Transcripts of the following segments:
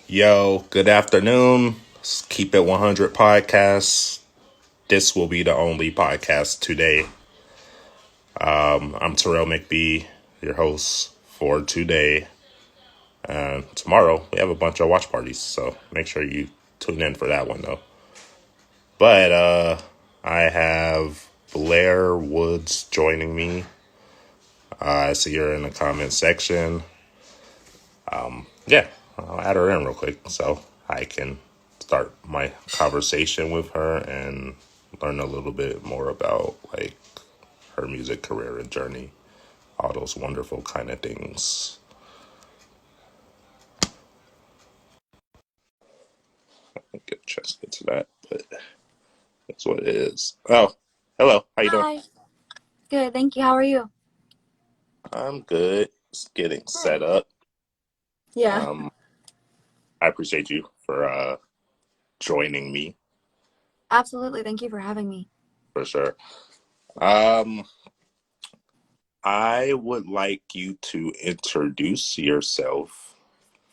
Yo, good afternoon. Keep It 100 podcast. This will be the only podcast today. I'm Terrell McBee, your host for today. And tomorrow, we have a bunch of watch parties, so make sure you tune in for that one, though. But I have Blair Woods joining me. I see her in the comment section. Yeah, I'll add her in real quick so I can start my conversation with her and learn a little bit more about like her music career and journey, all those wonderful kind of things. I get a chance to get to that, but that's what it is. Oh, hello. How you doing? Hi. Good, thank you. How are you? I'm good. Just getting set Good. up. Yeah, Um, I appreciate you for joining me absolutely. Thank you for having me. for sure. Um, I would like you to introduce yourself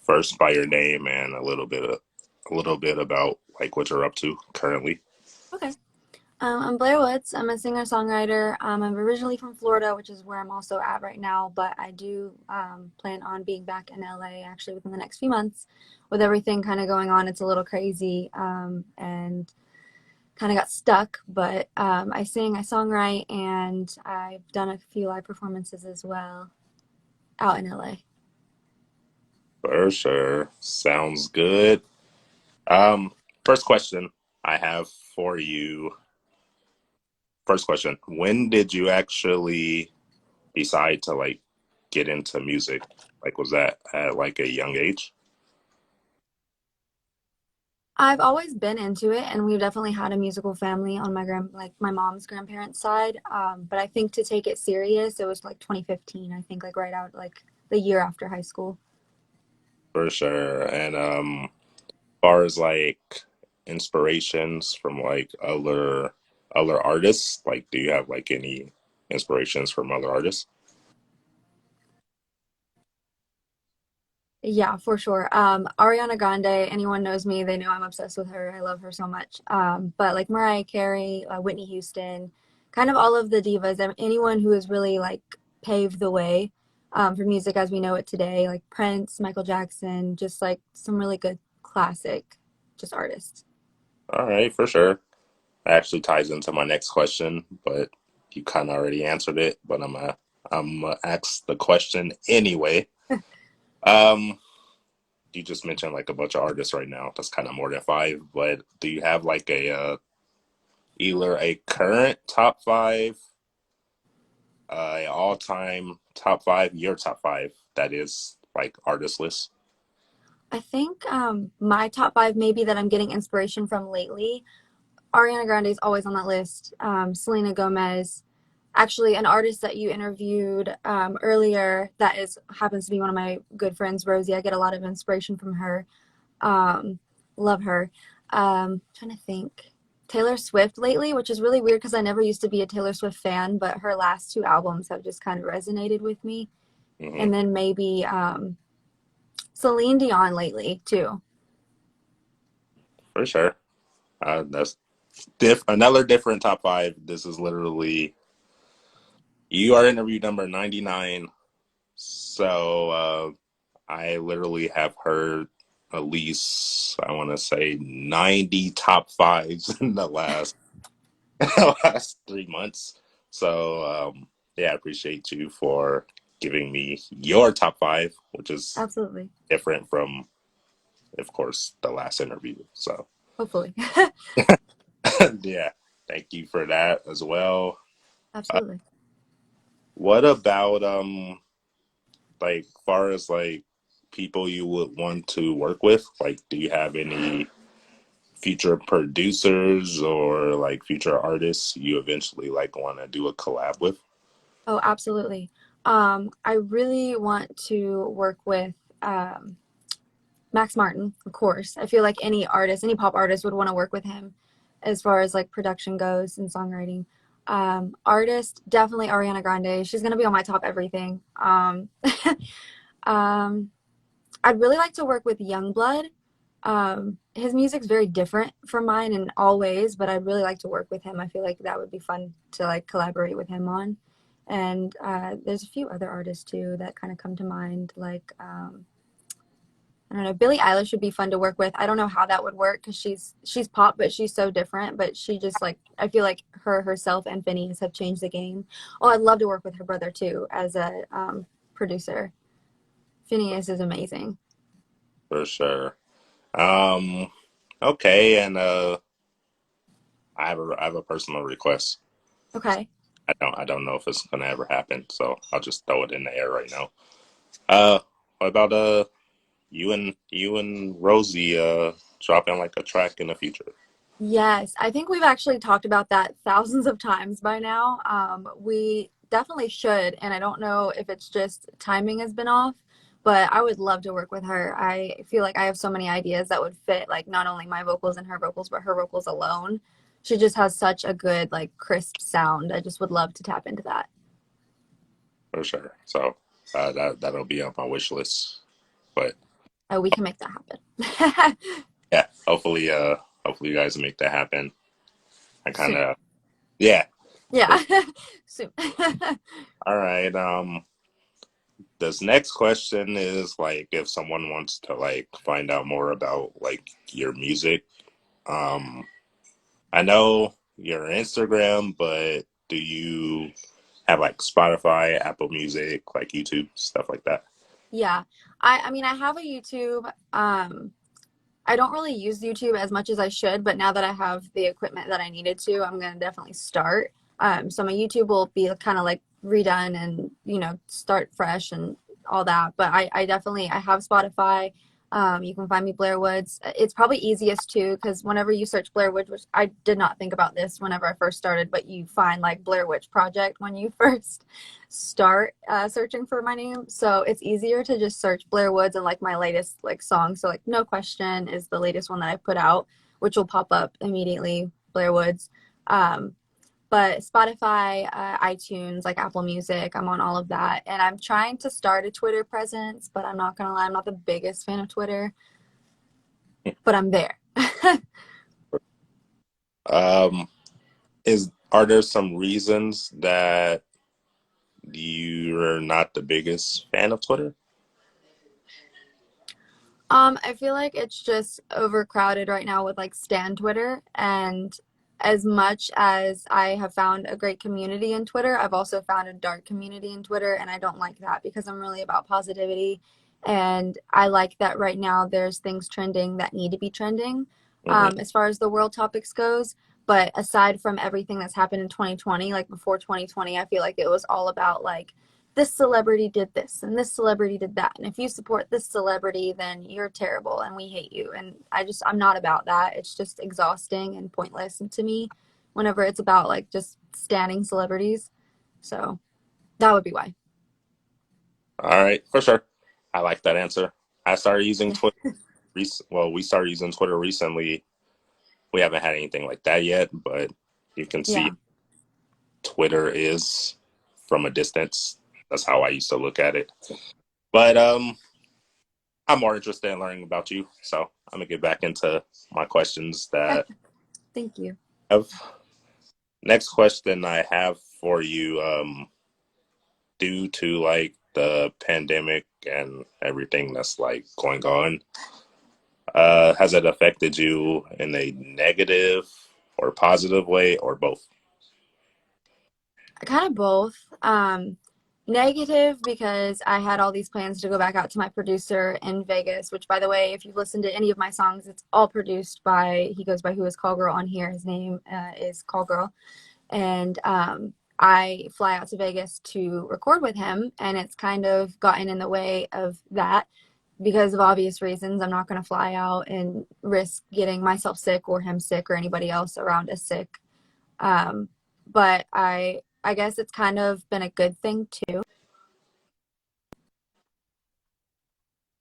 first by your name and a little bit about like what you're up to currently. Okay. I'm Blair Woods. I'm a singer-songwriter. I'm originally from Florida, which is where I'm also at right now, but I do plan on being back in LA actually within the next few months. With everything kind of going on, it's a little crazy and kind of got stuck, but I sing, I songwrite, and I've done a few live performances as well out in LA. For sure. Sounds good. Um, First question I have for you. First question. When did you actually decide to like get into music? Like was that at like a young age? I've always been into it, and we've definitely had a musical family on like my mom's grandparents' side. But I think to take it serious, it was like 2015. I think like right out like the year after high school. For sure. And far as like inspirations from like other artists, like do you have like any inspirations from other artists? Yeah, for sure. Ariana Grande. Anyone knows me, they know I'm obsessed with her. I love her so much. But like Mariah Carey, Whitney Houston, kind of all of the divas. Anyone who has really like paved the way for music as we know it today, like Prince, Michael Jackson, just like some really good classic, just artists. All right, for sure. That actually ties into my next question, but you kind of already answered it, but I'm gonna ask the question anyway. Um, you just mentioned like a bunch of artists right now. That's kind of more than five, but do you have like a either a current top five, all time top five, your top five that is like artist list? I think my top five, maybe that I'm getting inspiration from lately. Ariana Grande is always on that list. Selena Gomez, actually, an artist that you interviewed earlier that is happens to be one of my good friends, Rosie. I get a lot of inspiration from her. Um, Love her. Trying to think. Taylor Swift lately, which is really weird because I never used to be a Taylor Swift fan, but her last two albums have just kind of resonated with me. Hmm. And then maybe Celine Dion lately too. For sure. That's another different top five. This is literally you are interview number 99. So I literally have heard at least I want to say 90 top fives in the last last 3 months. So yeah, I appreciate you for giving me your top five, which is Absolutely. different from, of course, the last interview. So Hopefully. yeah, thank you for that as well. Uh, Absolutely. what about like far as like people you would want to work with? Like, do you have any future producers or like future artists you eventually like want to do a collab with? Oh, absolutely. I really want to work with Max Martin, of course. I feel like any artist, any pop artist would want to work with him as far as like production goes and songwriting. Artist, definitely Ariana Grande. She's gonna be on my top everything. Um, I'd really like to work with Youngblood. His music's very different from mine in all ways, but I'd really like to work with him. I feel like that would be fun to like collaborate with him on. And there's a few other artists too that kind of come to mind, like I don't know, Billie Eilish would be fun to work with. I don't know how that would work because she's pop, but she's so different. But she just like I feel like herself and Phineas have changed the game. Oh, I'd love to work with her brother too as a producer. Phineas is amazing. For sure. Um, okay, and I have a personal request. Okay. I don't know if it's gonna ever happen, so I'll just throw it in the air right now. What about you and Rosie dropping like a track in the future? Yes, I think we've actually talked about that thousands of times by now. We definitely should, and I don't know if it's just timing has been off, but I would love to work with her. I feel like I have so many ideas that would fit like not only my vocals and her vocals, but her vocals alone. She just has such a good, like crisp sound. I just would love to tap into that. For sure. So that'll be on my wish list. But Oh, we can make that happen. yeah, hopefully you guys make that happen. I kind Soon. of yeah. For, Yeah. Soon. all right. This next question is like if someone wants to like find out more about like your music. Um, I know your Instagram, but do you have like Spotify, Apple Music, like YouTube, stuff like that? Yeah. I mean I have a YouTube. I don't really use YouTube as much as I should, but now that I have the equipment that I needed to, I'm gonna definitely start. So my YouTube will be kind of like redone and start fresh and all that. But I definitely I have Spotify. You can find me Blair Woods. It's probably easiest too because whenever you search Blair Woods, which I did not think about this whenever I first started, but you find like Blair Witch Project when you first start searching for my name. So it's easier to just search Blair Woods and like my latest like song. So like No Question is the latest one that I put out, which will pop up immediately, Blair Woods. Um, but Spotify, iTunes, like Apple Music, I'm on all of that. And I'm trying to start a Twitter presence, but I'm not gonna lie, I'm not the biggest fan of Twitter, but I'm there. Um, is are there some reasons that you're not the biggest fan of Twitter? I feel like it's just overcrowded right now with like Stan Twitter. And as much as I have found a great community in Twitter, I've also found a dark community in Twitter. And I don't like that because I'm really about positivity. And I like that right now there's things trending that need to be trending Hmm. as far as the world topics goes. But aside from everything that's happened in 2020, like before 2020, I feel like it was all about like this celebrity did this and this celebrity did that. And if you support this celebrity, then you're terrible and we hate you. And I'm not about that. It's just exhausting and pointless to me whenever it's about like just standing celebrities. So that would be why. All right, for sure. I like that answer. I started using Twitter. Well, we started using Twitter recently. We haven't had anything like that yet, but you can see Yeah. Twitter is from a distance. That's how I used to look at it. But I'm more interested in learning about you, so I'm gonna get back into my questions that Thank you. I have. Next question I have for you, due to like the pandemic and everything that's like going on, has it affected you in a negative or positive way or both? Kind of both. Negative because I had all these plans to go back out to my producer in Vegas, which by the way, if you've listened to any of my songs, it's all produced by, he goes by Who is Call Girl on here. His name is Call Girl. And I fly out to Vegas to record with him, and it's kind of gotten in the way of that because of obvious reasons. I'm not going to fly out and risk getting myself sick or him sick or anybody else around us sick. Um, but I guess it's kind of been a good thing too.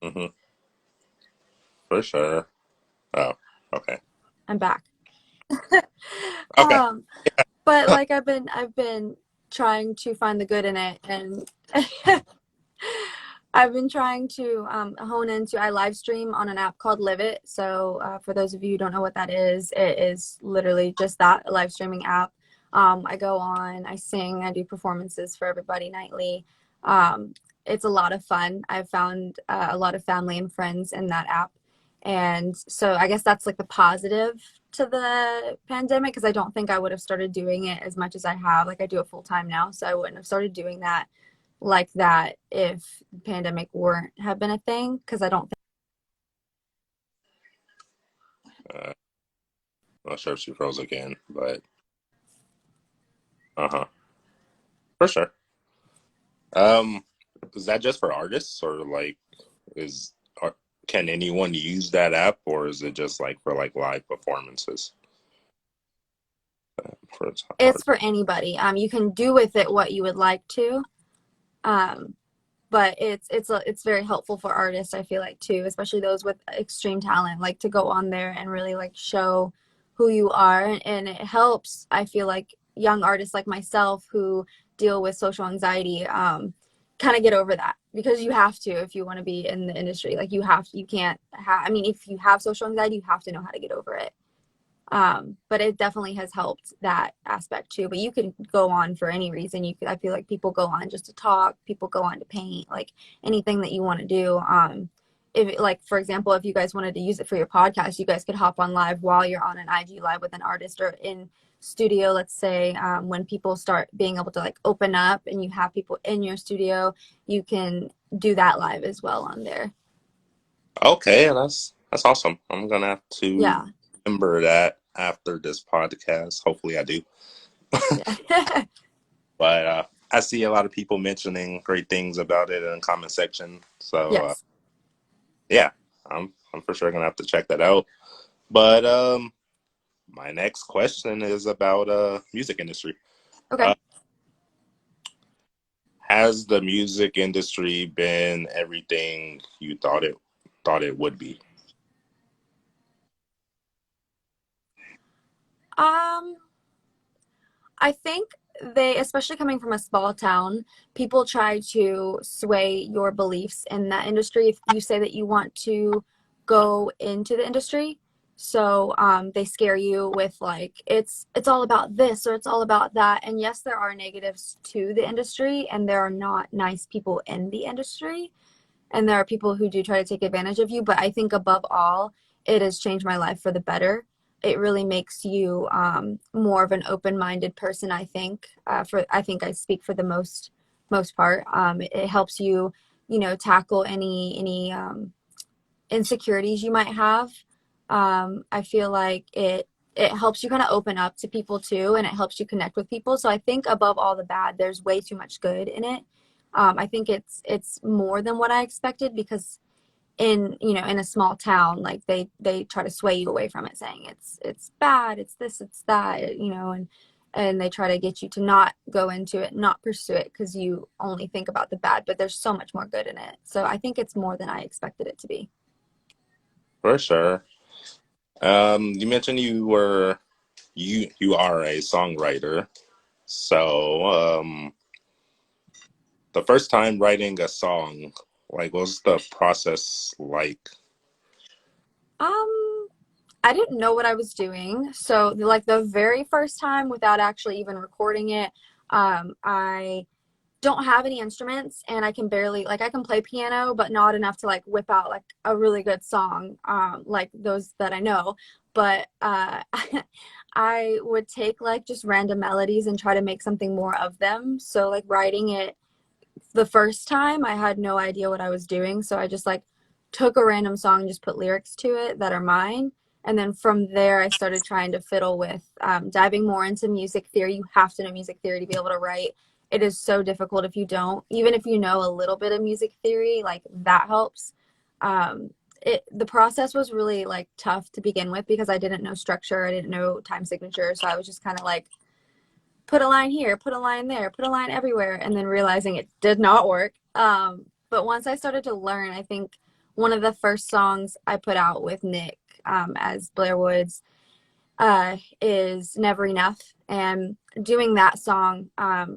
Hmm. For sure. Oh, okay. I'm back. Okay. um, but like I've been trying to find the good in it, and I've been trying to hone into. I live stream on an app called Live It. So for those of you who don't know what that is, it is literally just that, a live streaming app. I go on, I sing, I do performances for everybody nightly. Um, it's a lot of fun. I've found a lot of family and friends in that app, and so I guess that's like the positive to the pandemic, because I don't think I would have started doing it as much as I have. Like I do it full time now, so I wouldn't have started doing that like that if the pandemic weren't have been a thing, because I don't think. I'm not sure if she froze again, but uh-huh. For sure. Um, is that just for artists or like is are, can anyone use that app or is it just like for like live performances for It's art? for anybody. You can do with it what you would like to. Um, but it's very helpful for artists, I feel like, too, especially those with extreme talent, like to go on there and really like show who you are. And it helps, I feel like, young artists like myself who deal with social anxiety, kind of get over that, because you have to, if you want to be in the industry. Like you can't I mean, if you have social anxiety, you have to know how to get over it. But it definitely has helped that aspect too. But you can go on for any reason. I feel like people go on just to talk, people go on to paint, like anything that you want to do. If like, for example, if you guys wanted to use it for your podcast, you guys could hop on live while you're on an IG live with an artist, or in studio, let's say, when people start being able to like open up and you have people in your studio, you can do that live as well on there. Okay, that's awesome. I'm gonna have to Yeah. remember that after this podcast. Hopefully I do. Yeah. But I see a lot of people mentioning great things about it in the comment section. So Yes. yeah, I'm for sure gonna have to check that out. But my next question is about music industry. Okay. Uh, has the music industry been everything you thought it would be? Um, I think they, especially coming from a small town, people try to sway your beliefs in that industry if you say that you want to go into the industry. So they scare you with like it's all about this or it's all about that. And yes, there are negatives to the industry, and there are not nice people in the industry, and there are people who do try to take advantage of you. But I think above all, it has changed my life for the better. It really makes you more of an open-minded person. I think I think I speak for the most part. It helps you, tackle any insecurities you might have. I feel like it helps you kind of open up to people too, and it helps you connect with people. So I think above all the bad, there's way too much good in it. I think it's more than what I expected, because in a small town, like they try to sway you away from it, saying it's bad, it's this, it's that, and they try to get you to not go into it, not pursue it, because you only think about the bad. But there's so much more good in it. So I think it's more than I expected it to be. For sure. You mentioned you are a songwriter. So the first time writing a song, like what's the process like? Um, I didn't know what I was doing. So, like the very first time, without actually even recording it, I don't have any instruments, and I can barely, like, I can play piano, but not enough to like whip out like a really good song, like those that I know. But I would take like just random melodies and try to make something more of them. So, like, writing it the first time, I had no idea what I was doing. So I just like took a random song and just put lyrics to it that are mine. And then from there, I started trying to fiddle with diving more into music theory. You have to know music theory to be able to write. It is so difficult if you don't. Even if you know a little bit of music theory, like that helps. Um, the process was really like tough to begin with, because I didn't know structure, I didn't know time signature, so I was just kind of like, put a line here, put a line there, put a line everywhere, and then realizing it did not work. But once I started to learn, I think one of the first songs I put out with Nick, as Blair Woods, is Never Enough. And doing that song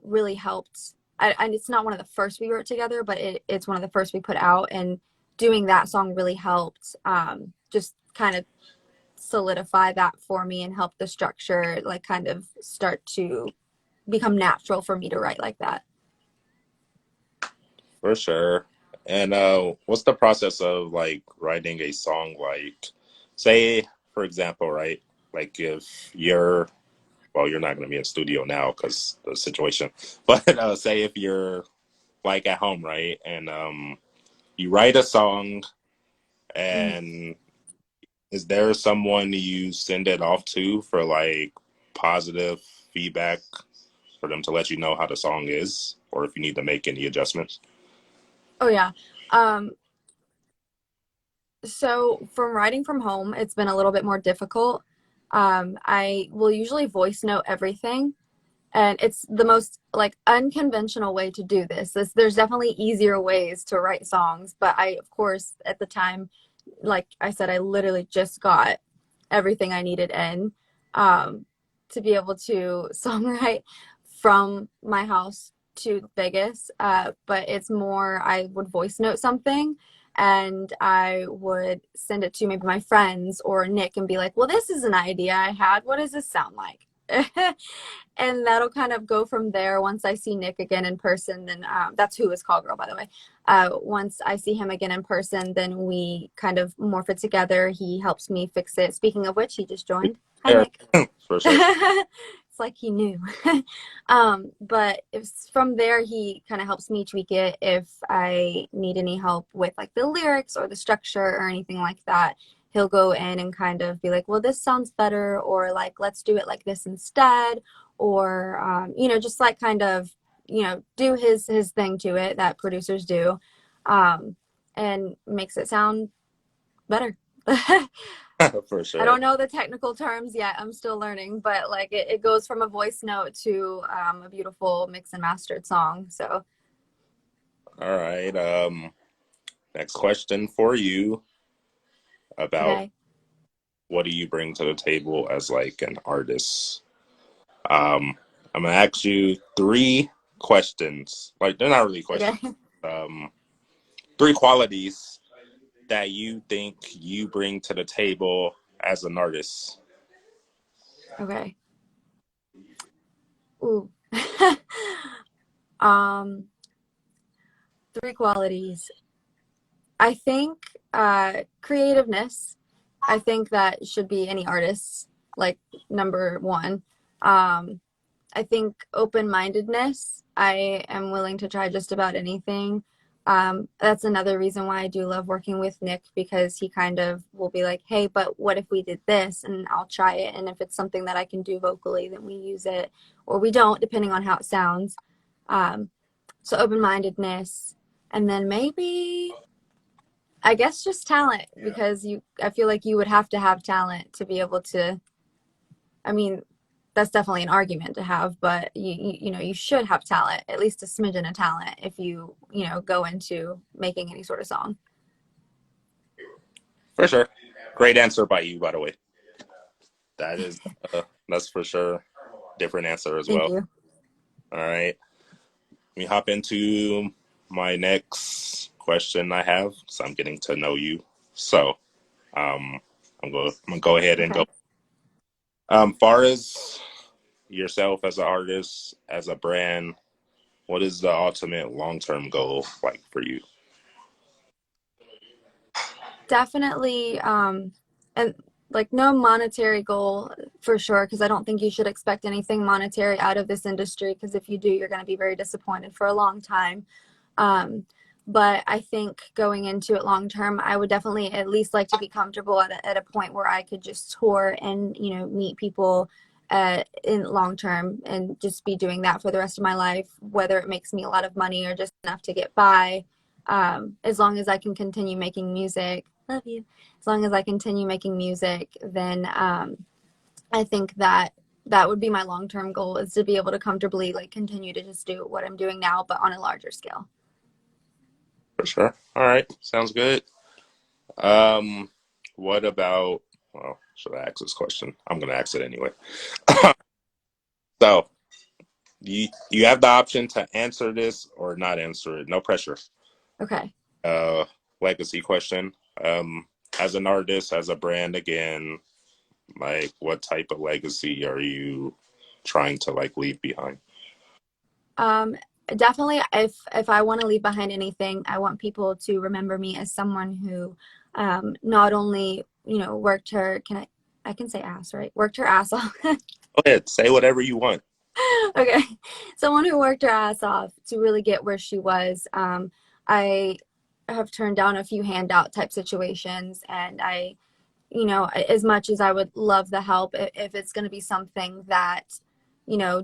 really helped and it's not one of the first we wrote together, but it's one of the first we put out. And doing that song really helped just kind of solidify that for me and help the structure like kind of start to become natural for me to write like that. For sure. And what's the process of like writing a song? Like, say, for example, right? Like if you're, well, you're not going to be in studio now because the situation, but say if you're like at home, right? And you write a song, Mhm. and is there someone you send it off to for like positive feedback for them to let you know how the song is, or if you need to make any adjustments? Oh yeah. Um, so from writing from home, it's been a little bit more difficult. I will usually voice note everything, and it's the most like unconventional way to do this. There's definitely easier ways to write songs, but I, of course, at the time, like I said, I literally just got everything I needed in um, to be able to songwrite from my house to Vegas. But it's more, I would voice note something and I would send it to maybe my friends or Nick and be like, well, this is an idea I had. What does this sound like? And that'll kind of go from there. Once I see Nick again in person, then that's who is Call Girl, by the way. Once I see him again in person, then we kind of morph it together. He helps me fix it. Speaking of which, he just joined. Hi, Yeah, Nick. for sure. It's like he knew. But if from there, he kind of helps me tweak it if I need any help with like the lyrics or the structure or anything like that. He'll go in and kind of be like, well, this sounds better, or like, let's do it like this instead, or just like kind of do his thing to it that producers do, um, and makes it sound better. For I sure. don't know the technical terms yet. I'm still learning, but like it goes from a voice note to a beautiful mix and mastered song. So, All right. Next question for you about okay. what do you bring to the table as like an artist? Um, I'm gonna ask you three questions. Like they're not really Okay. questions. Um, three qualities that you think you bring to the table as an artist. Okay. Ooh. um, three qualities. I think creativeness. I think that should be any artist's like number one. Um, I think open-mindedness. I am willing to try just about anything. That's another reason why I do love working with Nick, because he kind of will be like, hey, but what if we did this? And I'll try it. And if it's something that I can do vocally, then we use it or we don't, depending on how it sounds. Um, so open-mindedness. And then maybe I guess just talent, because I feel like you would have to have talent to be able to, I mean, that's definitely an argument to have, but you should have talent, at least a smidgen of talent if you go into making any sort of song. For sure. Great answer by you, by the way. That is that's for sure. Different answer as Thank well. you. All right. Let me hop into my next question I have. So I'm getting to know you. So um, I'm gonna go ahead and go. Okay. Far as yourself as an artist, as a brand, what is the ultimate long term goal like for you? Definitely and like no monetary goal for sure, because I don't think you should expect anything monetary out of this industry, because if you do, you're going to be very disappointed for a long time. Um, but I think going into it long term, I would definitely at least like to be comfortable at a point where I could just tour and meet people in long term, and just be doing that for the rest of my life, whether it makes me a lot of money or just enough to get by. As long as I can continue making music, love you. As long as I continue making music, then I think that that would be my long term goal, is to be able to comfortably like continue to just do what I'm doing now, but on a larger scale. For sure. All right. Sounds good. Um, what about, well, should I ask this question? I'm gonna ask it anyway. So, you have the option to answer this or not answer it. No pressure. Okay. Uh, Legacy question. Um, as an artist, as a brand, again, like what type of legacy are you trying to like leave behind? Um, Definitely, if I want to leave behind anything, I want people to remember me as someone who not only, worked her, I can say ass, right? Worked her ass off. Go ahead, say whatever you want. Okay. Someone who worked her ass off to really get where she was. I have turned down a few handout type situations, and as much as I would love the help, if it's going to be something that,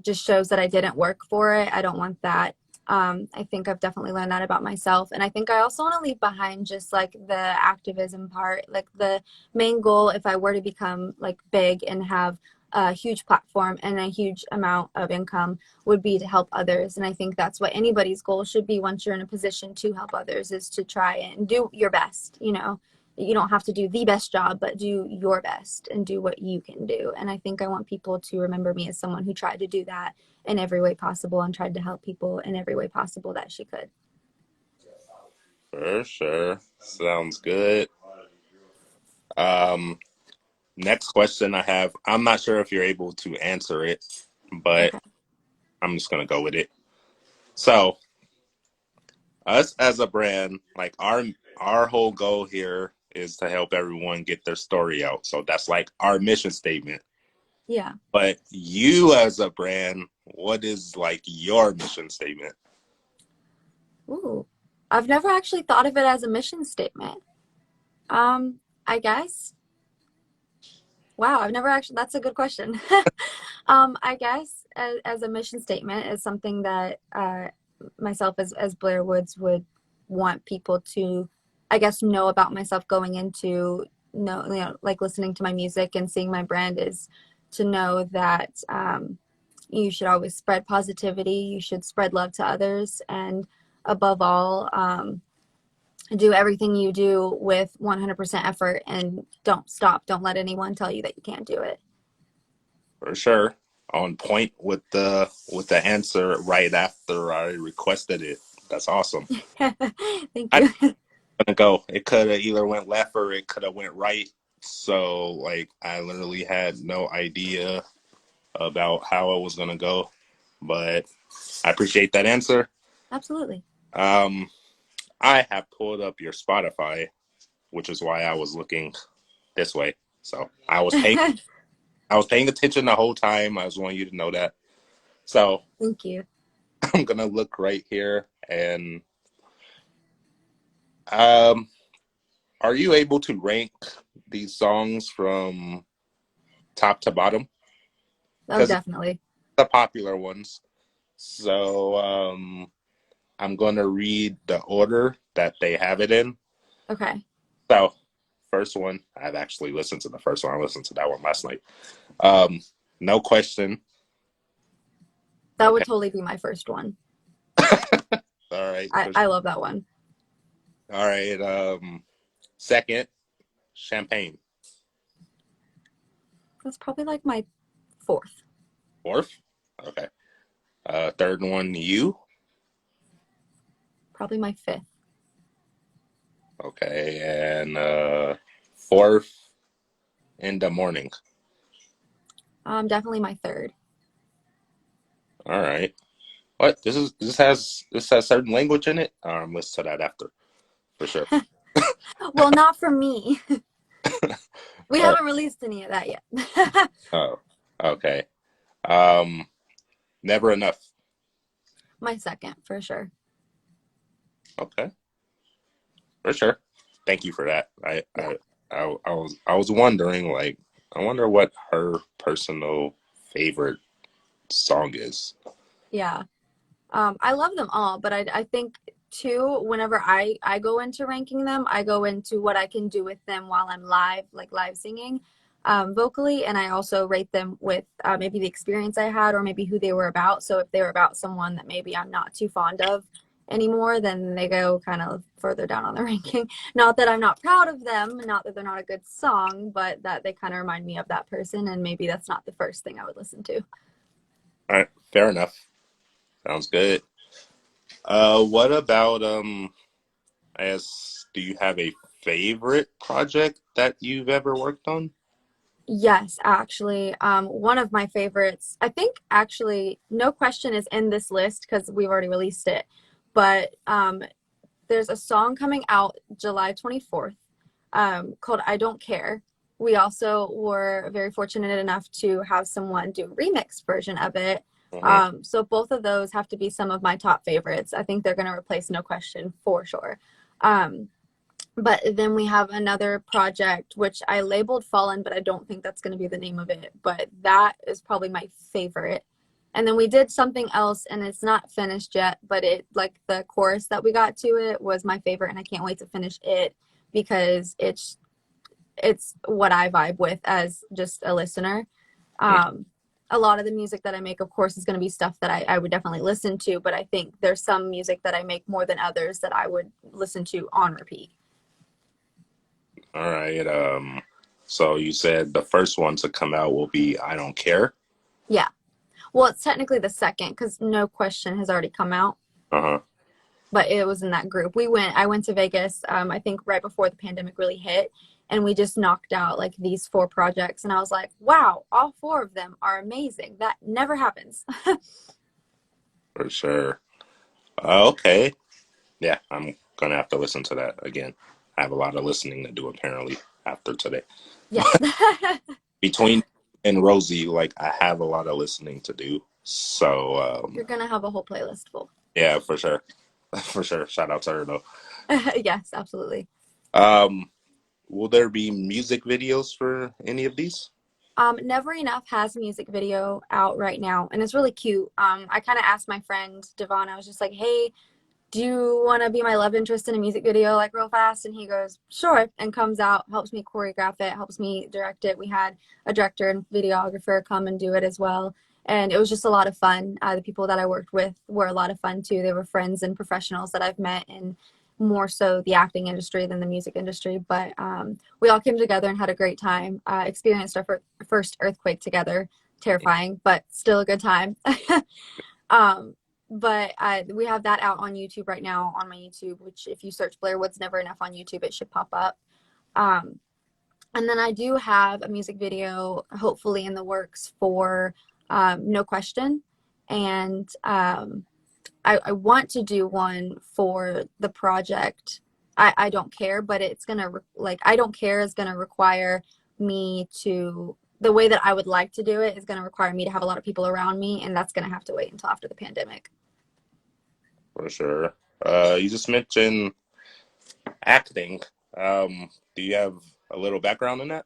just shows that I didn't work for it, I don't want that. I think I've definitely learned that about myself. And I think I also want to leave behind just like the activism part, like the main goal, if I were to become like big and have a huge platform and a huge amount of income, would be to help others. And I think that's what anybody's goal should be once you're in a position to help others, is to try and do your best. You don't have to do the best job, but do your best and do what you can do. And I think I want people to remember me as someone who tried to do that in every way possible and tried to help people in every way possible that she could. For sure. Sounds good. Um, Next question I have. I'm not sure if you're able to answer it, but Okay. I'm just gonna go with it. So, us as a brand, like our whole goal here is to help everyone get their story out. So that's like our mission statement. Yeah. But you as a brand, what is like your mission statement? Ooh. I've never actually thought of it as a mission statement. I guess. Wow, I've never actually, that's a good question. I guess as a mission statement is something that myself as Blair Woods would want people to, I guess, know about myself going into, like listening to my music and seeing my brand, is to know that you should always spread positivity, you should spread love to others, and above all, do everything you do with 100% effort and don't stop. Don't let anyone tell you that you can't do it. For sure. On point with the answer right after I requested it. That's awesome. Thank I you. gonna go. It could have either went left or it could have went right. So like I literally had no idea about how it was gonna go. But I appreciate that answer. Absolutely. Um, I have pulled up your Spotify, which is why I was looking this way. So I was paying attention the whole time. I just want you to know that. So Thank you. I'm gonna look right here and um are you able to rank these songs from top to bottom? Oh, Because definitely. the popular ones. So I'm gonna read the order that they have it in. Okay. So first one, I've actually listened to the first one. I listened to that one last night. Um, no question. That would Okay. totally be my first one. All right. I love that one. All right. Second, champagne. That's probably like my fourth. Fourth. Okay. Third one, you. Probably my fifth. Okay. And fourth, in the morning. Definitely my third. All right. What? This has certain language in it. Listen to that after for sure. Well, not for me. We All right. haven't released any of that yet. Oh, okay. Um, never enough. My second, for sure. Okay, for sure. Thank you for that. Yeah. I was wondering, like, I wonder what her personal favorite song is. Yeah. I love them all, but I think too, whenever I go into ranking them, I go into what I can do with them while I'm live, like live singing, vocally, and I also rate them with maybe the experience I had or maybe who they were about. So if they were about someone that maybe I'm not too fond of anymore, then they go kind of further down on the ranking. Not that I'm not proud of them, not that they're not a good song, but that they kind of remind me of that person, and maybe that's not the first thing I would listen to. All right, fair enough. Sounds good. What about I guess, do you have a favorite project that you've ever worked on? Yes, actually, one of my favorites, I think actually, no question is in this list because we've already released it. But there's a song coming out July 24th called I Don't Care. We also were very fortunate enough to have someone do a remix version of it. Hmm. So both of those have to be some of my top favorites. I think they're going to replace No Question for sure. Um, but then we have another project which I labeled Fallen, but I don't think that's going to be the name of it. But that is probably my favorite. And then we did something else and it's not finished yet, but it like the chorus that we got to it was my favorite and I can't wait to finish it because it's what I vibe with as just a listener. Um, a lot of the music that I make, of course, is going to be stuff that I would definitely listen to, but I think there's some music that I make more than others that I would listen to on repeat. All right. So you said the first one to come out will be I Don't Care. Yeah. Well, it's technically the second because No Question has already come out, Uh-huh. but it was in that group. I went to Vegas, I think right before the pandemic really hit, and we just knocked out like these four projects. And I was like, wow, all four of them are amazing. That never happens. For sure. Okay. Yeah, I'm gonna have to listen to that again. I have a lot of listening to do apparently after today. Yeah. Between and Rosie, like I have a lot of listening to do. So You're going to have a whole playlist full. yeah, for sure. For sure. Shout out to her though. Yes, absolutely. Um, will there be music videos for any of these? Never Enough has a music video out right now, and it's really cute. I kind of asked my friend Devon, I was just like, hey, do you want to be my love interest in a music video like real fast? And he goes, sure, and comes out, helps me choreograph it, helps me direct it. We had a director and videographer come and do it as well. And it was just a lot of fun. The people that I worked with were a lot of fun too. They were friends and professionals that I've met in more so the acting industry than the music industry. But we all came together and had a great time. Experienced our first earthquake together. Terrifying, but still a good time. um, but we have that out on YouTube right now on my YouTube, which if you search Blair Woods Never Enough on YouTube, it should pop up. Um, and then I do have a music video hopefully in the works for No Question. And I want to do one for the project. I Don't Care, but it's going to, like, I Don't Care is going to require me to, the way that I would like to do it is going to require me to have a lot of people around me. And that's going to have to wait until after the pandemic. For sure. You just mentioned acting. Do you have a little background in that?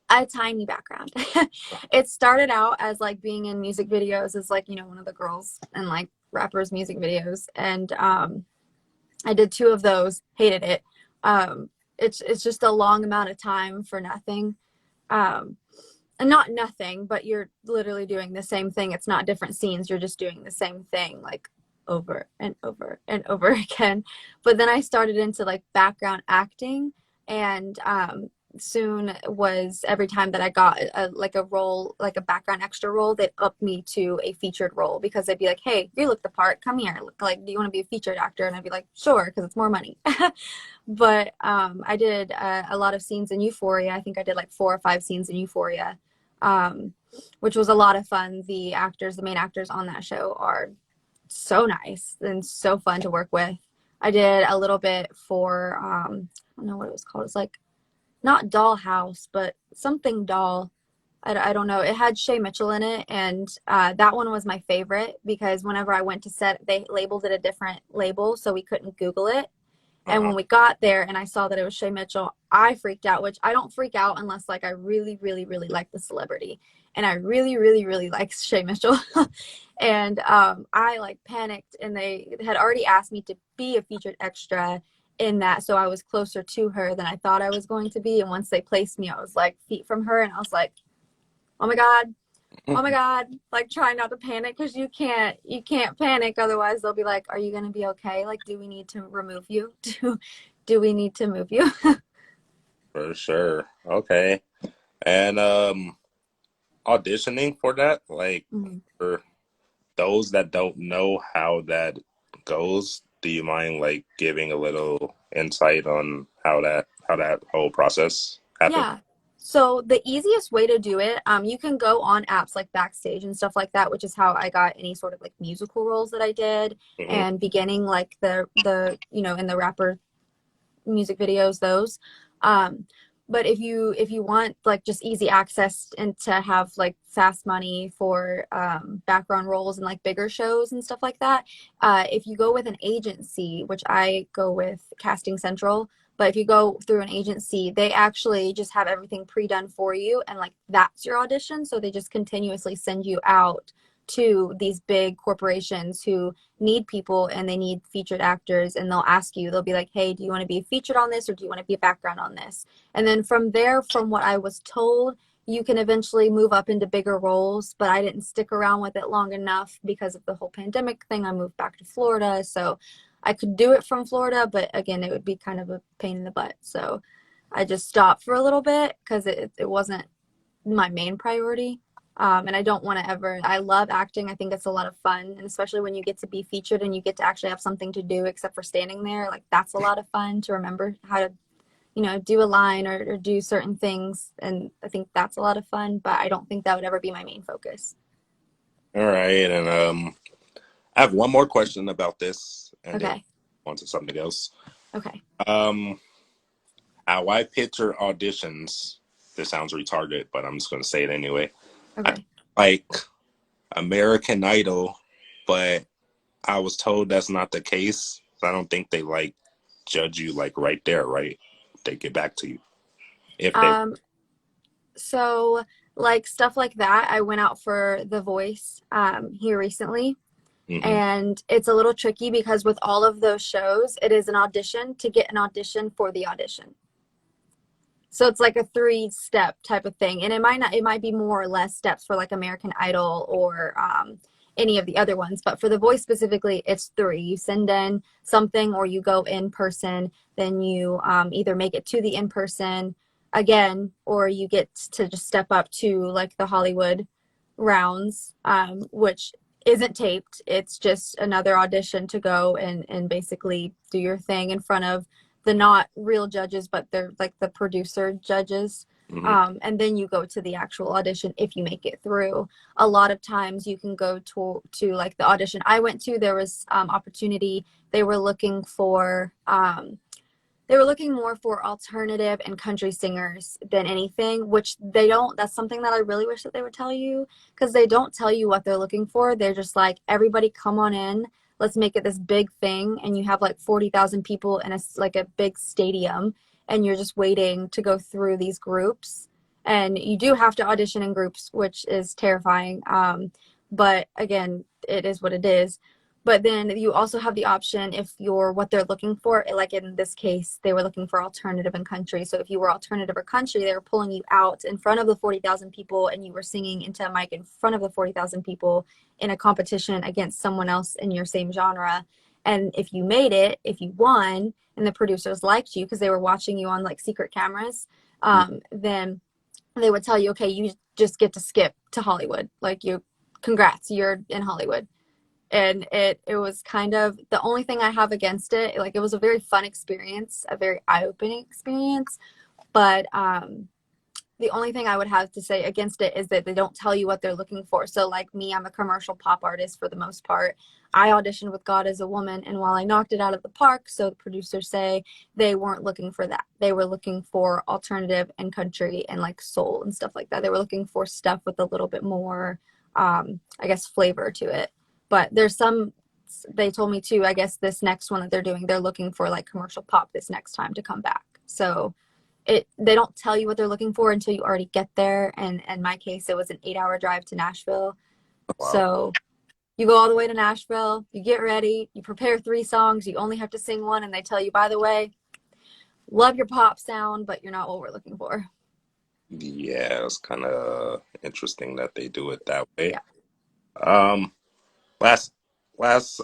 A tiny background. It started out as like being in music videos as like, one of the girls in like rappers music videos. And I did two of those, hated it. It's just a long amount of time for nothing. Um, and not nothing, but you're literally doing the same thing. It's not different scenes. You're just doing the same thing like over and over and over again. But then I started into like background acting and soon was every time that I got like a role, like a background extra role, they'd up me to a featured role because they'd be like, hey, you look the part, come here. Like, do you want to be a featured actor? And I'd be like, sure, because it's more money. But I did a lot of scenes in Euphoria. I think I did like 4 or 5 scenes in Euphoria, um, which was a lot of fun. The main actors on that show are so nice and so fun to work with. I did a little bit for, I don't know what it was called. It's like not Dollhouse, but something doll. I don't know. It had Shay Mitchell in it, and that one was my favorite because whenever I went to set, they labeled it a different label, so we couldn't Google it. And Uh-huh. when we got there and I saw that it was Shay Mitchell, I freaked out, which I don't freak out unless like I really, really, really like the celebrity. And I really, really, really like Shay Mitchell. And I like panicked and they had already asked me to be a featured extra in that. So I was closer to her than I thought I was going to be. And once they placed me, I was like feet from her and I was like, oh my God, oh my God, like try not to panic because you can't panic. Otherwise they'll be like, are you going to be okay? Like, do we need to remove you? Do we need to move you? For sure. Okay. And auditioning for that, like Mhm. for those that don't know how that goes, do you mind like giving a little insight on how that whole process happened? Yeah. So the easiest way to do it, you can go on apps like Backstage and stuff like that, which is how I got any sort of like musical roles that I did, Hmm. and beginning like the in the rapper music videos, those. Um, but if you want like just easy access and to have like fast money for background roles and like bigger shows and stuff like that, if you go with an agency, which I go with Casting Central, but if you go through an agency, they actually just have everything pre-done for you, and like that's your audition. So they just continuously send you out to these big corporations who need people and they need featured actors, and they'll ask you, they'll be like, hey, do you want to be featured on this or do you want to be a background on this? And then from there, from what I was told, you can eventually move up into bigger roles, but I didn't stick around with it long enough because of the whole pandemic thing. I moved back to Florida, so I could do it from Florida, but again, it would be kind of a pain in the butt. So I just stopped for a little bit because it wasn't my main priority. And I don't want to ever, I love acting. I think it's a lot of fun. And especially when you get to be featured and you get to actually have something to do except for standing there, like that's a lot of fun to remember how to, do a line or do certain things. And I think that's a lot of fun, but I don't think that would ever be my main focus. All right, and I have one more question about this, and then Okay. on to something else. Okay. Um, how I picture auditions. This sounds retarded, but I'm just going to say it anyway. I Okay. like American Idol, but I was told that's not the case. I don't think they like judge you like right there, right? They get back to you if they. Um, so like stuff like that, I went out for The Voice here recently. Hmm. And it's a little tricky because with all of those shows, it is an audition to get an audition for the audition. So it's like a three-step type of thing. And it might be more or less steps for like American Idol or any of the other ones. But for The Voice specifically, it's three. You send in something or you go in person, then you either make it to the in person again, or you get to just step up to like the Hollywood rounds, which isn't taped. It's just another audition to go and basically do your thing in front of the not real judges, but they're like the producer judges. Hmm. And then you go to the actual audition if you make it through. A lot of times you can go to like the audition I went to. There was opportunity. They were looking for they were looking more for alternative and country singers than anything, which they don't. That's something that I really wish that they would tell you, because they don't tell you what they're looking for. They're just like, everybody come on in. Let's make it this big thing. And you have like 40,000 people in like a big stadium, and you're just waiting to go through these groups. And you do have to audition in groups, which is terrifying. But again, it is what it is. But then you also have the option if you're what they're looking for. Like in this case, they were looking for alternative and country. So if you were alternative or country, they were pulling you out in front of the 40,000 people and you were singing into a mic in front of the 40,000 people in a competition against someone else in your same genre. And if you made it, if you won, and the producers liked you because they were watching you on like secret cameras, then they would tell you, okay, you just get to skip to Hollywood. Like, congrats, you're in Hollywood. And it was kind of the only thing I have against it. Like, it was a very fun experience, a very eye-opening experience, but the only thing I would have to say against it is that they don't tell you what they're looking for. So like me, I'm a commercial pop artist for the most part. I auditioned with God as a Woman, and while I knocked it out of the park, so the producers say, they weren't looking for that. They were looking for alternative and country and like soul and stuff like that. They were looking for stuff with a little bit more I guess flavor to it. But there's some, they told me too, I guess this next one that they're doing, they're looking for like commercial pop this next time to come back. So they don't tell you what they're looking for until you already get there. And in my case, it was an 8-hour drive to Nashville. Wow. So you go all the way to Nashville, you get ready, you prepare 3 songs, you only have to sing one, and they tell you, by the way, love your pop sound, but you're not what we're looking for. Yeah, it's kind of interesting that they do it that way. Yeah. Um, last, last,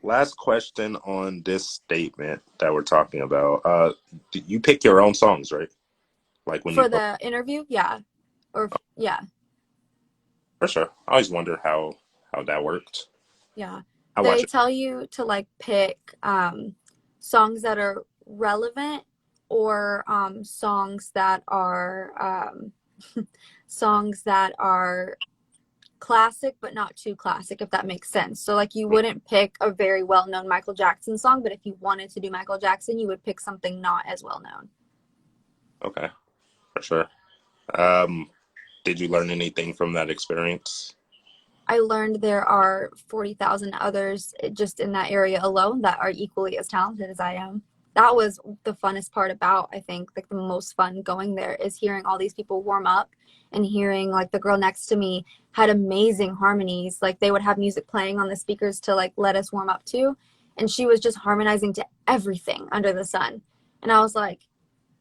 last question on this statement that we're talking about. You pick your own songs, right? Like when you For go. the interview, yeah. Or yeah. For sure. I always wonder how that worked. Yeah. I watch They it. tell you to like pick songs that are relevant or songs that are songs that are classic but not too classic, if that makes sense. So like you wouldn't pick a very well-known Michael Jackson song, but if you wanted to do Michael Jackson, you would pick something not as well known. Okay, for sure. Um, did you learn anything from that experience? I learned there are 40,000 others just in that area alone that are equally as talented as I am. That was the funnest part about, I think, like the most fun going there is hearing all these people warm up and hearing like the girl next to me had amazing harmonies. Like they would have music playing on the speakers to like let us warm up to. And she was just harmonizing to everything under the sun. And I was like,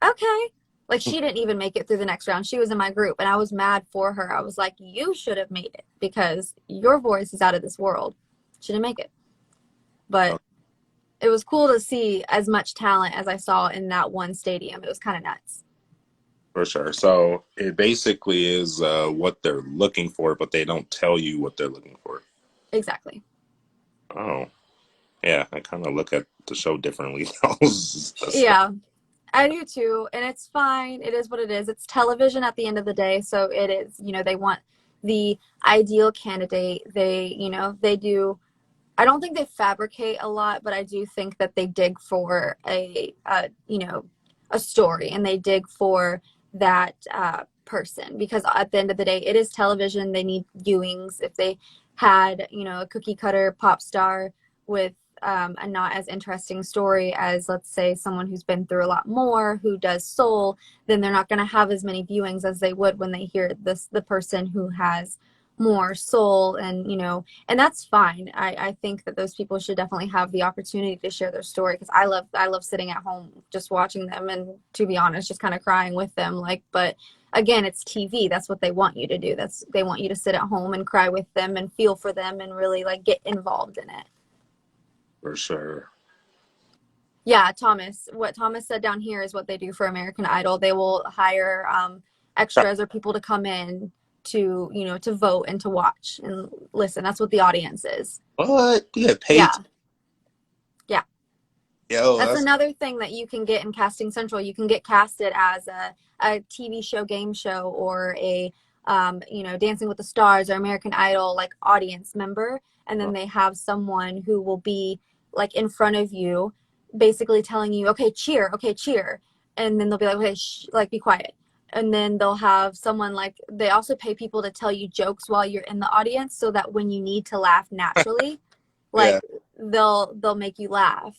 okay. Like she didn't even make it through the next round. She was in my group and I was mad for her. I was like, you should have made it because your voice is out of this world. She didn't make it. But Oh, it was cool to see as much talent as I saw in that one stadium. It was kind of nuts. for sure. So it basically is what they're looking for, but they don't tell you what they're looking for. Exactly. Oh, yeah. I kind of look at the show differently. That's Yeah, I do too. And it's fine. It is what it is. It's television at the end of the day. So it is, they want the ideal candidate. They do. I don't think they fabricate a lot, but I do think that they dig for a story and they dig for that person because at the end of the day, it is television. They need viewings. If they had, a cookie cutter pop star with a not as interesting story as, let's say, someone who's been through a lot more, who does soul, then they're not going to have as many viewings as they would when they hear the person who has more soul and that's fine. I think that those people should definitely have the opportunity to share their story because I love sitting at home just watching them and to be honest just kind of crying with them like but again it's TV. That's what they want you to do. They want you to sit at home and cry with them and feel for them and really like get involved in it. for sure. Yeah, Thomas. What Thomas said down here is what they do for American Idol. They will hire extras or people to come in to vote and to watch and listen. That's what the audience is. What? You get paid? Yeah, yeah. Yo, That's that's another thing that you can get in Casting Central. You can get casted as a TV show, game show, or a Dancing with the Stars or American Idol like audience member, and then they have someone who will be like in front of you, basically telling you, okay, cheer, and then they'll be like, okay, like be quiet, and then they'll have someone like they also pay people to tell you jokes while you're in the audience, so that when you need to laugh naturally, yeah, like they'll make you laugh.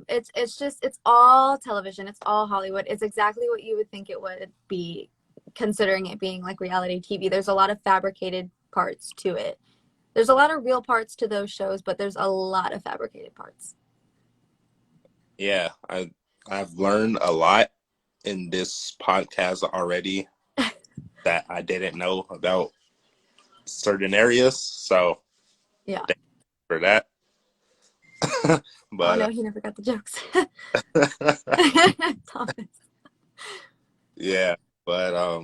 It's all television. It's all Hollywood. It's exactly what you would think it would be, considering it being like reality TV. There's a lot of fabricated parts to it. There's a lot of real parts to those shows, but there's a lot of fabricated parts. yeah. I've learned a lot in this podcast already that I didn't know about certain areas. So Yeah. thank you for that. Oh But no, he never got the jokes. Thomas. yeah, but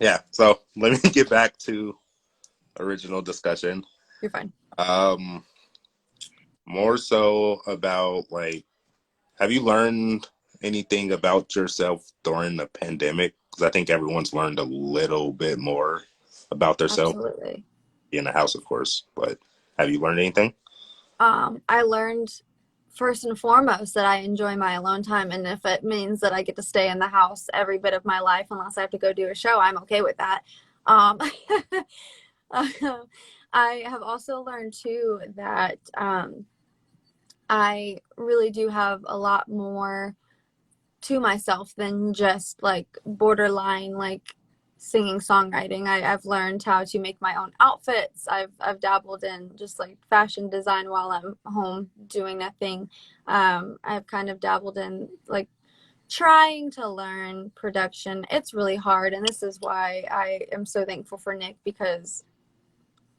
yeah. So let me get back to original discussion. You're fine. Um, more so about like, have you learned anything about yourself during the pandemic? Because I think everyone's learned a little bit more about themselves Absolutely. in the house, of course. But have you learned anything? I learned first and foremost that I enjoy my alone time, and if it means that I get to stay in the house every bit of my life, unless I have to go do a show, I'm okay with that. Um, I have also learned too that I really do have a lot more to myself than just like borderline like singing songwriting. I've learned how to make my own outfits. I've dabbled in just like fashion design while I'm home doing nothing. I've kind of dabbled in like trying to learn production. It's really hard, and this is why I am so thankful for Nick because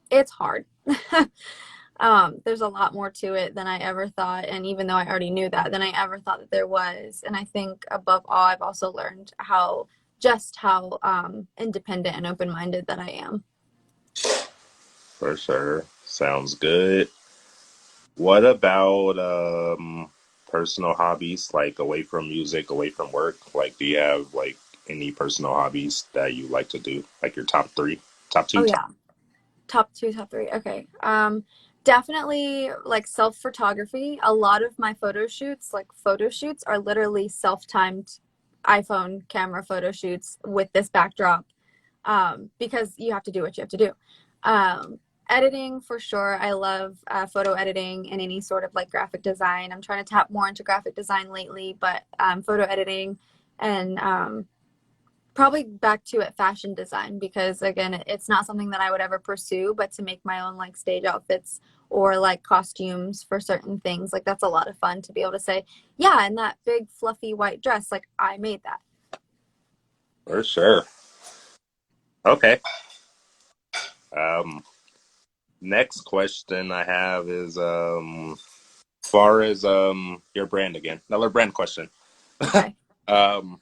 it's hard. There's a lot more to it than I ever thought. And even though I already knew that, than I ever thought that there was. And I think above all, I've also learned how independent and open-minded that I am. For sure. Sounds good. What about personal hobbies, like away from music, away from work? Like, do you have like any personal hobbies that you like to do? Like your top three, top Oh two, top yeah. Top two, top three. Okay. Definitely like self photography. A lot of my photo shoots are literally self-timed iPhone camera photo shoots with this backdrop. Because you have to do what you have to do. Um, Editing for sure. I love photo editing and any sort of like graphic design. I'm trying to tap more into graphic design lately, but photo editing and probably back to it fashion design because again it's not something that I would ever pursue, but to make my own like stage outfits or like costumes for certain things, like that's a lot of fun to be able to say, yeah, and that big fluffy white dress, like I made that. for sure. Okay. Um, Next question I have is far as your brand again. Another brand question. Okay. Um,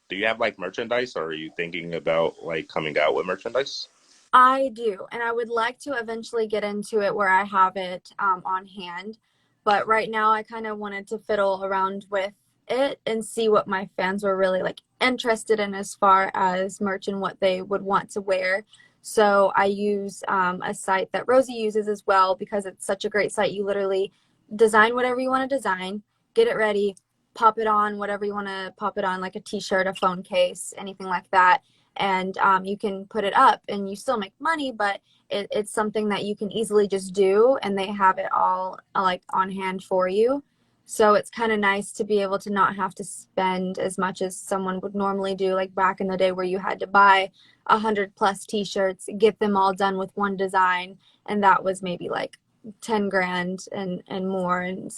do you have like merchandise, or are you thinking about like coming out with merchandise? I do, and I would like to eventually get into it where I have it on hand. But right now, I kind of wanted to fiddle around with it and see what my fans were really like interested in as far as merch and what they would want to wear. So I use a site that Rosie uses as well because it's such a great site. You literally design whatever you want to design, get it ready, pop it on whatever you want to pop it on, like a t-shirt, a phone case, anything like that, and you can put it up and you still make money, but it's something that you can easily just do and they have it all like on hand for you. So it's kind of nice to be able to not have to spend as much as someone would normally do, like back in the day where you had to buy 100+ t-shirts, get them all done with one design, and that was maybe like 10 grand and more, and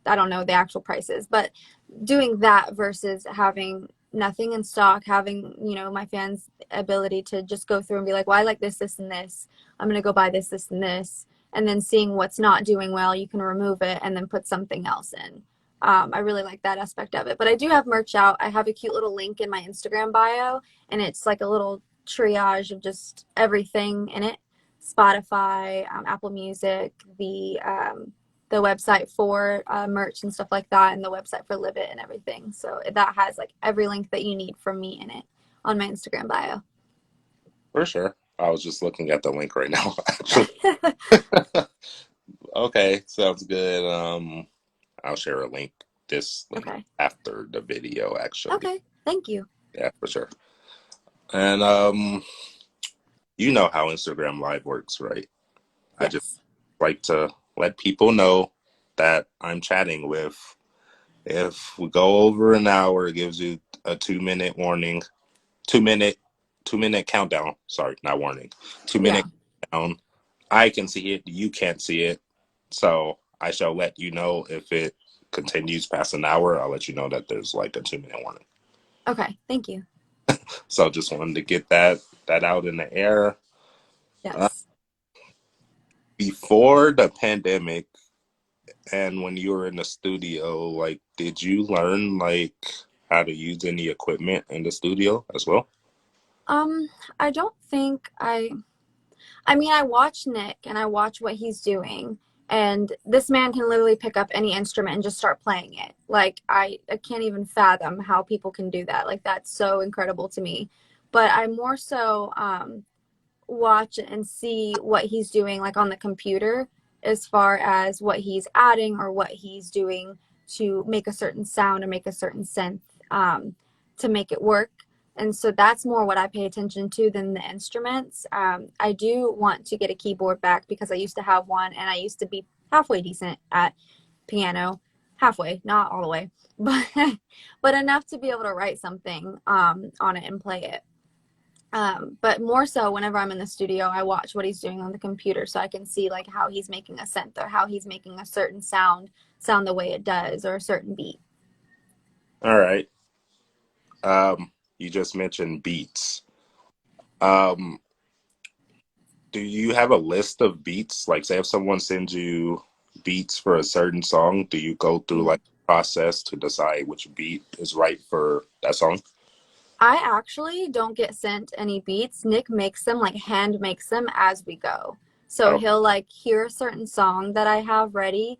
I don't know the actual prices, but doing that versus having nothing in stock, having, my fans' ability to just go through and be like, well, I like this, and this. I'm going to go buy this, and this. And then seeing what's not doing well, you can remove it and then put something else in. I really like that aspect of it. But I do have merch out. I have a cute little link in my Instagram bio, and it's like a little triage of just everything in it. Spotify, Apple Music, the website for merch and stuff like that, and the website for Live It and everything. So that has like every link that you need from me in it on my Instagram bio. For sure. I was just looking at the link right now, actually. Okay, sounds good. I'll share a link, this link Okay. after the video, actually. Okay. Thank you. Yeah, for sure. And you know how Instagram Live works, right? I just Yes. like to let people know that I'm chatting with. If we go over an hour, it gives you a 2 minute warning, 2 minute, 2 minute countdown. Sorry, not warning. 2 minute Yeah. countdown. I can see it, you can't see it. So I shall let you know if it continues past an hour. I'll let you know that there's like a 2 minute warning. Okay. Thank you. So just wanted to get that out in the air. Uh, Yes. Before the pandemic, and when you were in the studio, like, did you learn like how to use any equipment in the studio as well? Um, I don't think I mean, I watch Nick and I watch what he's doing, and this man can literally pick up any instrument and just start playing it. Like, I can't even fathom how people can do that. Like, that's so incredible to me. But I more so watch and see what he's doing, like on the computer, as far as what he's adding or what he's doing to make a certain sound or make a certain synth to make it work. And so that's more what I pay attention to than the instruments. I do want to get a keyboard back because I used to have one and I used to be halfway decent at piano, halfway, not all the way, but but enough to be able to write something on it and play it. But more so whenever I'm in the studio, I watch what he's doing on the computer so I can see like how he's making a synth or how he's making a certain sound the way it does, or a certain beat. All right. You just mentioned beats. Um, do you have a list of beats? Like, say if someone sends you beats for a certain song, do you go through Mhm. like a process to decide which beat is right for that song? I actually don't get sent any beats. Nick makes them, like hand makes them as we go. So Oh, he'll like hear a certain song that I have ready,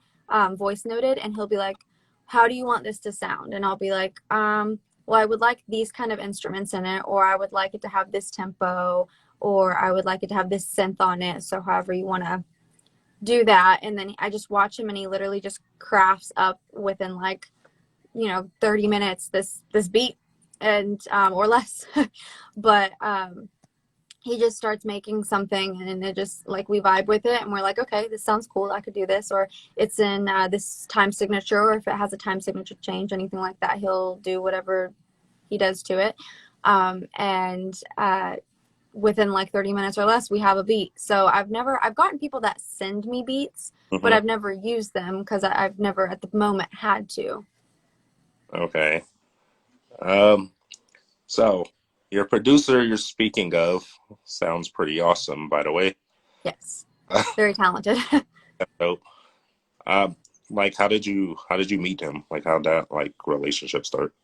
voice noted, and he'll be like, "How do you want this to sound?" And I'll be like, well, I would like these kind of instruments in it, or I would like it to have this tempo, or I would like it to have this synth on it. So however you want to do that. And then I just watch him and he literally just crafts up within like, 30 minutes this beat and or less. But he just starts making something and it just like we vibe with it and we're like, okay, this sounds cool, I could do this, or it's in this time signature, or if it has a time signature change, anything like that, he'll do whatever he does to it. And within like 30 minutes or less we have a beat. So I've gotten people that send me beats, but hmm. I've never used them because I've never at the moment had to. Okay. Um, so your producer you're speaking of sounds pretty awesome, by the way. Yes, very talented. So, um, like, how did you meet him? Like, how'd that like relationship start?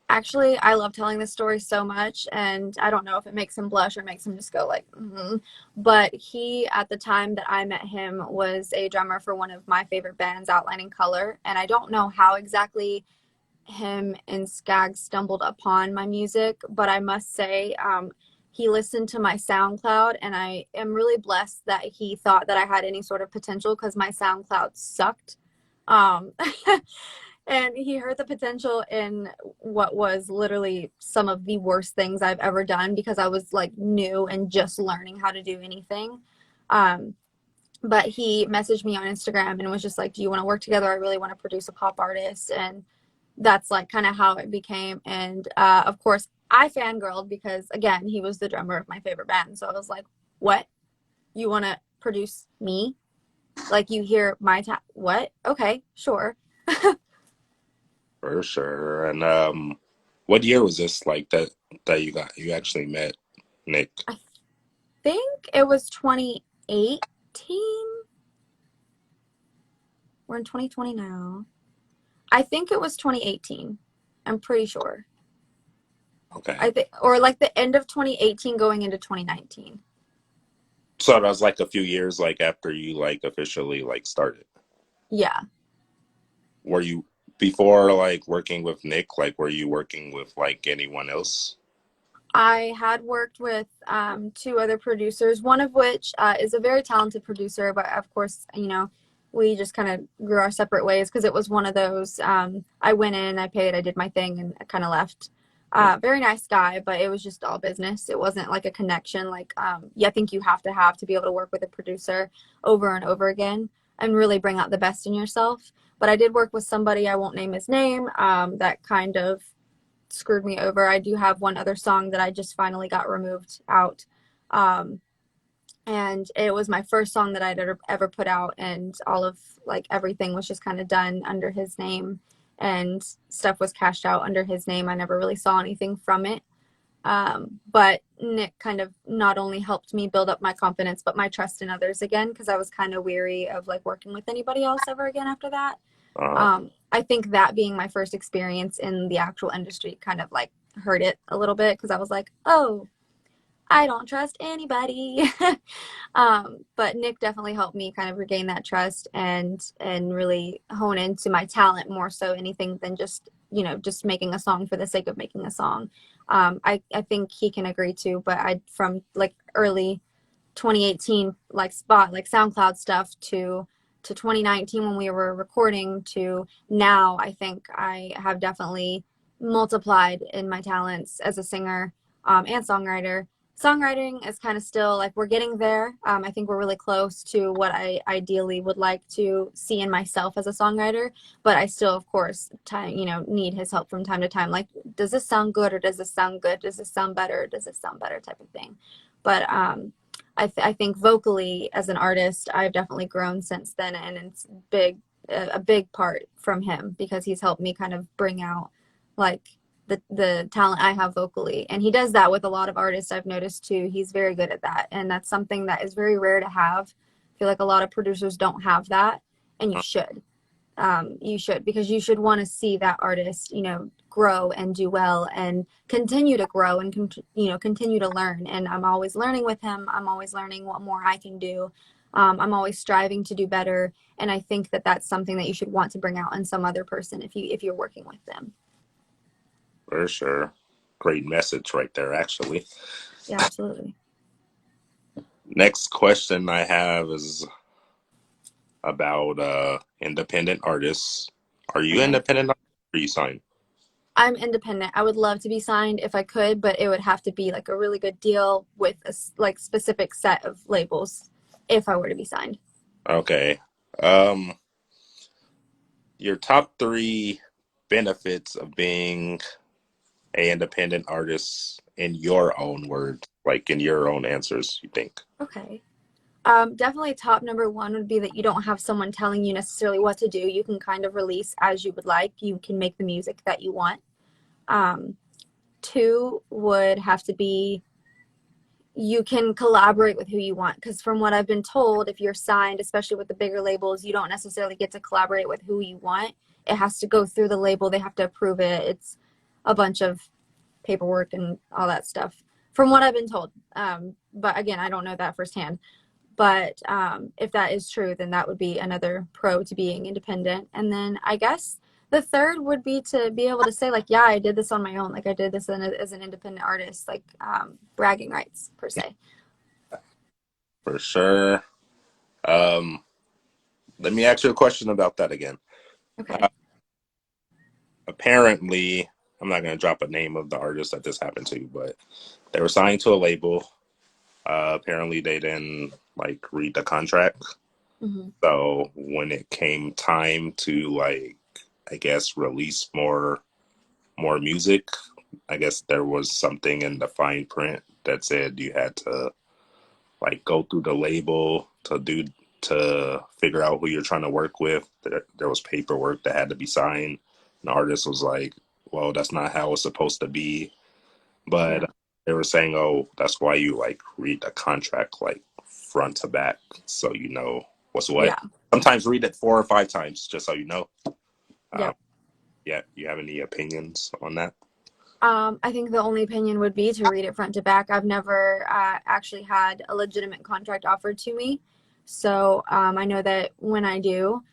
Actually, I love telling this story so much, and I don't know if it makes him blush or makes him just go like, mm-hmm. But he, at the time that I met him, was a drummer for one of my favorite bands, Outlining Color, and I don't know how exactly him and Skag stumbled upon my music, but I must say, he listened to my SoundCloud, and I am really blessed that he thought that I had any sort of potential because my SoundCloud sucked. Um, and he heard the potential in what was literally some of the worst things I've ever done because I was like new and just learning how to do anything. Um, but he messaged me on Instagram and was just like, "Do you want to work together? I really want to produce a pop artist." And that's like kind of how it became. And of course, I fangirled because again, he was the drummer of my favorite band. So I was like, "What? You want to produce me? Like you hear my what? Okay, sure." For sure. And what year was this like that you actually met Nick? I think it was 2018. We're in 2020 now. I think it was 2018. I'm pretty sure. Okay. I think, or like the end of 2018 going into 2019. So that was like a few years like after you like officially like started. Yeah. Were you before like working with Nick, like were you working with like anyone else? I had worked with two other producers, one of which is a very talented producer, but of course, we just kind of grew our separate ways because it was one of those I went in, I paid, I did my thing, and I kind of left. Very nice guy, but it was just all business. It wasn't like a connection. Like, I think you have to be able to work with a producer over and over again and really bring out the best in yourself. But I did work with somebody, I won't name his name, that kind of screwed me over. I do have one other song that I just finally got removed out. Um, and it was my first song that I'd ever put out, and all of like everything was just kind of done under his name, and stuff was cashed out under his name. I never really saw anything from it. But Nick kind of not only helped me build up my confidence, but my trust in others again, because I was kind of weary of like working with anybody else ever again after that. Uh, I think that being my first experience in the actual industry kind of like hurt it a little bit because I was like, oh, I don't trust anybody. But Nick definitely helped me kind of regain that trust and really hone into my talent more so anything than just just making a song for the sake of making a song. I think he can agree too. But I from like early 2018 like spot like SoundCloud stuff to 2019 when we were recording to now, I think I have definitely multiplied in my talents as a singer and songwriter. Songwriting is kind of still like we're getting there. I think we're really close to what I ideally would like to see in myself as a songwriter, but I still, of course, need his help from time to time. Like, does this sound good or does this sound good? Does this sound better? Does this sound better? Type of thing. But I think vocally as an artist, I've definitely grown since then, and it's a big part from him because he's helped me kind of bring out like the talent I have vocally, and he does that with a lot of artists I've noticed too. He's very good at that, and that's something that is very rare to have. I feel like a lot of producers don't have that, and you should because you should want to see that artist grow and do well and continue to grow and continue to learn. And I'm always learning with him. I'm always learning what more I can do. I'm always striving to do better, and I think that that's something that you should want to bring out in some other person if you're working with them. For sure. Great message right there, actually. Yeah, absolutely. Next question I have is about independent artists. Are you Okay. independent or are you signed? I'm independent. I would love to be signed if I could, but it would have to be like a really good deal with a like specific set of labels if I were to be signed. Okay. Um, your top three benefits of being a independent artist in your own words, like in your own answers, you think? Okay. Definitely top number one would be that you don't have someone telling you necessarily what to do. You can kind of release as you would like. You can make the music that you want. Um, Two would have to be you can collaborate with who you want, because from what I've been told, if you're signed, especially with the bigger labels, you don't necessarily get to collaborate with who you want. It has to go through the label. They have to approve it. It's a bunch of paperwork and all that stuff from what I've been told. But again, I don't know that firsthand. But if that is true, then that would be another pro to being independent. And then I guess the third would be to be able to say, like, yeah, I did this on my own. Like, I did this as an independent artist, like bragging rights, per se. For sure. Um, Let me ask you a question about that again. Uh, Okay. Apparently, I'm not going to drop a name of the artist that this happened to, but they were signed to a label. Apparently, they didn't like read the contract. Hmm. So when it came time to like, I guess release more music, I guess there was something in the fine print that said you had to like go through the label to figure out who you're trying to work with. There was paperwork that had to be signed. And the artist was like, "Well, that's not how it's supposed to be." Yeah. But they were saying, "Oh, that's why you like read the contract like front to back, so you know what's what." Yeah. Sometimes read it 4 or 5 times just so you know. Um, Yep. yeah, you have any opinions on that? I think the only opinion would be to read it front to back. I've never actually had a legitimate contract offered to me. So I know that when I do,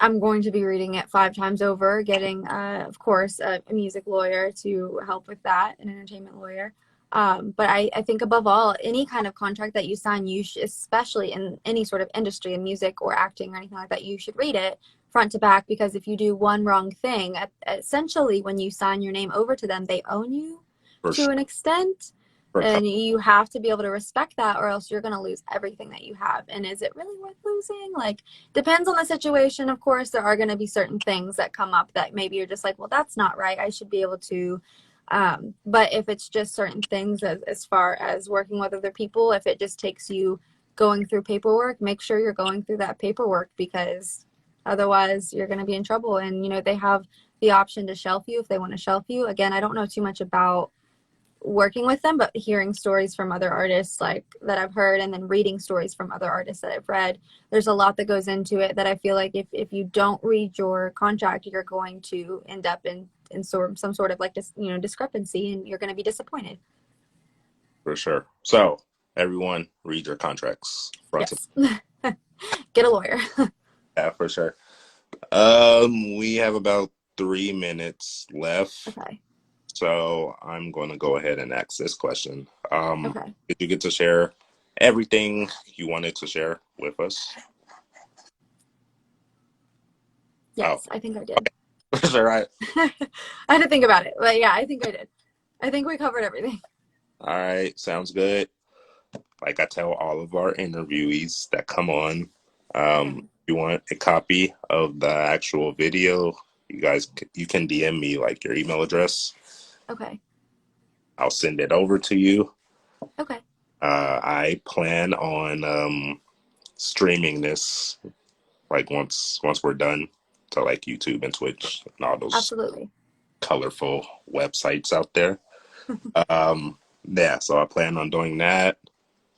I'm going to be reading it 5 times over, getting, of course, a music lawyer to help with that, an entertainment lawyer. But I think above all, any kind of contract that you sign, you should, especially in any sort of industry in music or acting or anything like that, you should read it front to back, because if you do one wrong thing, essentially when you sign your name over to them, they own you For to sure. an extent. For sure. And you have to be able to respect that, or else you're going to lose everything that you have. And is it really worth losing? Like, depends on the situation. Of course, there are going to be certain things that come up that maybe you're just like, well, that's not right. I should be able to. But if it's just certain things, as far as working with other people, if it just takes you going through paperwork, make sure you're going through that paperwork, because otherwise you're going to be in trouble. And, they have the option to shelf you if they want to shelf you. Again, I don't know too much about working with them, but hearing stories from other artists like that I've heard, and then reading stories from other artists that I've read, there's a lot that goes into it that I feel like if you don't read your contract, you're going to end up in some sort of like discrepancy, and you're going to be disappointed. For sure. So everyone, read your contracts front to Yes. Get a lawyer. back, for sure. We have about 3 minutes left, Okay. so I'm going to go ahead and ask this question. Okay. Did you get to share everything you wanted to share with us? Oh, Yes, I think I did. for sure. I had to think about it, but yeah, I think I did. I think we covered everything. All right, sounds good. Like I tell all of our interviewees that come on, Okay. you want a copy of the actual video, you can DM me like your email address. Okay. I'll send it over to you. Okay. I plan on streaming this like once we're done to like YouTube and Twitch and all those Absolutely. colorful websites out there. Yeah, so I plan on doing that.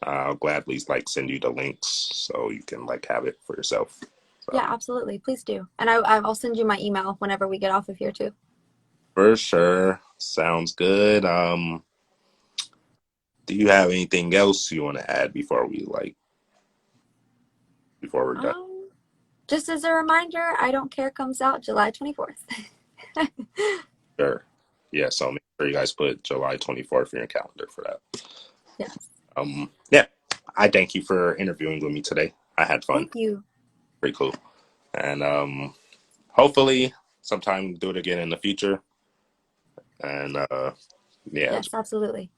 I'll gladly like send you the links so you can like have it for yourself. Yeah, So absolutely. Please do. And I'll send you my email whenever we get off of here too. For sure. Sounds good. Do you have anything else you want to add before we're done? Um, just as a reminder, I Don't Care comes out July 24th. Sure. Yeah, so make sure you guys put July 24th in your calendar for that. Yes. Yeah. I thank you for interviewing with me today. I had fun. Thank you. Pretty cool. And hopefully sometime do it again in the future. And yeah, Yes, absolutely.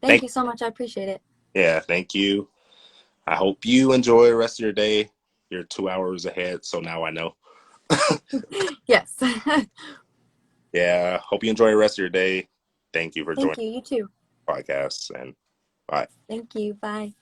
Thank thank you so much. I appreciate it. yeah, thank you. I hope you enjoy the rest of your day. You're 2 hours ahead, so now I know. Yes. Yeah, hope you enjoy the rest of your day. Thank you for Thank joining you. You too. the podcast and bye. Thank you. Bye.